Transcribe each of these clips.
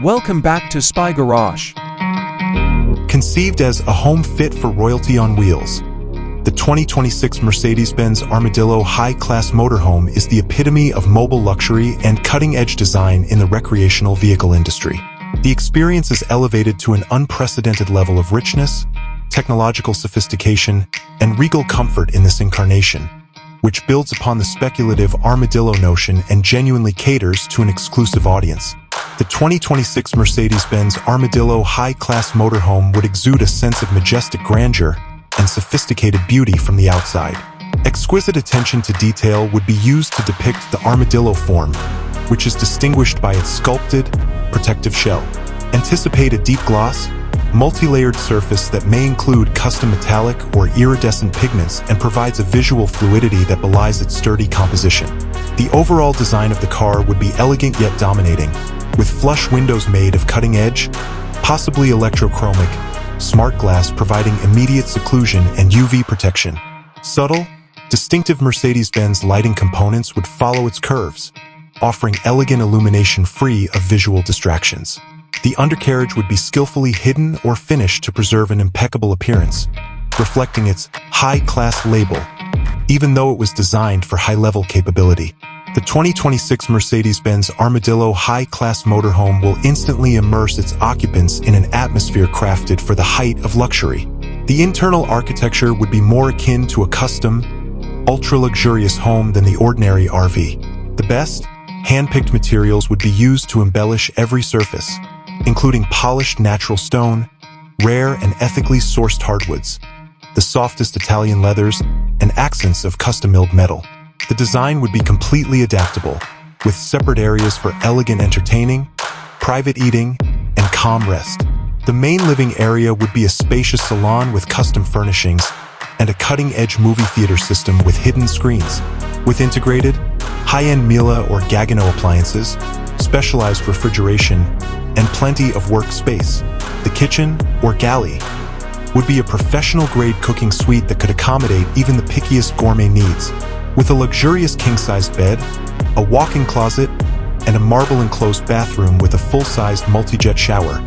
Welcome back to Spy Garage. Conceived as a home fit for royalty on wheels, the 2026 Mercedes-Benz Armadillo high-class motorhome is the epitome of mobile luxury and cutting-edge design in the recreational vehicle industry. The experience is elevated to an unprecedented level of richness, technological sophistication, and regal comfort in this incarnation, which builds upon the speculative Armadillo notion and genuinely caters to an exclusive audience. The 2026 Mercedes-Benz Armadillo high-class motorhome would exude a sense of majestic grandeur and sophisticated beauty from the outside. Exquisite attention to detail would be used to depict the Armadillo form, which is distinguished by its sculpted, protective shell. Anticipate a deep gloss, multi-layered surface that may include custom metallic or iridescent pigments and provides a visual fluidity that belies its sturdy composition. The overall design of the car would be elegant yet dominating, with flush windows made of cutting-edge, possibly electrochromic, smart glass providing immediate seclusion and UV protection. Subtle, distinctive Mercedes-Benz lighting components would follow its curves, offering elegant illumination free of visual distractions. The undercarriage would be skillfully hidden or finished to preserve an impeccable appearance, reflecting its high-class label, even though it was designed for high-level capability. The 2026 Mercedes-Benz Armadillo high-class motorhome will instantly immerse its occupants in an atmosphere crafted for the height of luxury. The internal architecture would be more akin to a custom, ultra-luxurious home than the ordinary RV. The best, hand-picked materials would be used to embellish every surface, including polished natural stone, rare and ethically sourced hardwoods, the softest Italian leathers, and accents of custom-milled metal. The design would be completely adaptable, with separate areas for elegant entertaining, private eating, and calm rest. The main living area would be a spacious salon with custom furnishings and a cutting-edge movie theater system with hidden screens. With integrated, high-end Miele or Gaggenau appliances, specialized refrigeration, and plenty of workspace, the kitchen, or galley, would be a professional-grade cooking suite that could accommodate even the pickiest gourmet needs. With a luxurious king-sized bed, a walk-in closet, and a marble-enclosed bathroom with a full-sized multi-jet shower,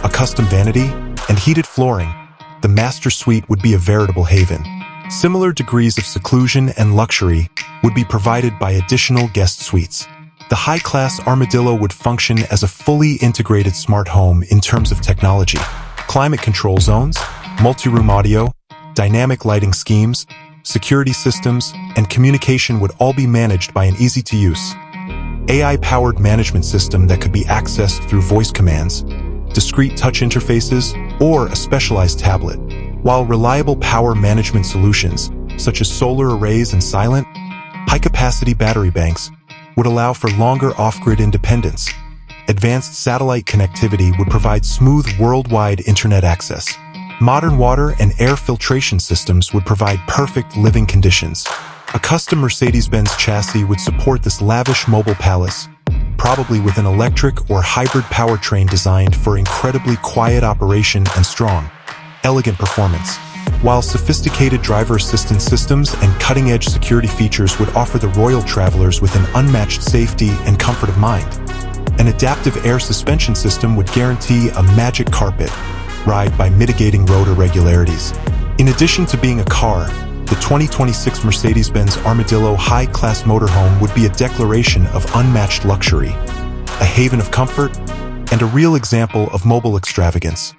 a custom vanity, and heated flooring, the master suite would be a veritable haven. Similar degrees of seclusion and luxury would be provided by additional guest suites. The high-class Armadillo would function as a fully integrated smart home in terms of technology. Climate control zones, multi-room audio, dynamic lighting schemes, security systems, and communication would all be managed by an easy-to-use, AI-powered management system that could be accessed through voice commands, discrete touch interfaces, or a specialized tablet. While reliable power management solutions, such as solar arrays and silent, high-capacity battery banks, would allow for longer off-grid independence. Advanced satellite connectivity would provide smooth worldwide internet access. Modern water and air filtration systems would provide perfect living conditions. A custom Mercedes-Benz chassis would support this lavish mobile palace, probably with an electric or hybrid powertrain designed for incredibly quiet operation and strong, elegant performance. While sophisticated driver assistance systems and cutting-edge security features would offer the royal travelers with an unmatched safety and comfort of mind. An adaptive air suspension system would guarantee a magic carpet ride by mitigating road irregularities. In addition to being a car, the 2026 Mercedes-Benz Armadillo high-class motorhome would be a declaration of unmatched luxury, a haven of comfort, and a real example of mobile extravagance.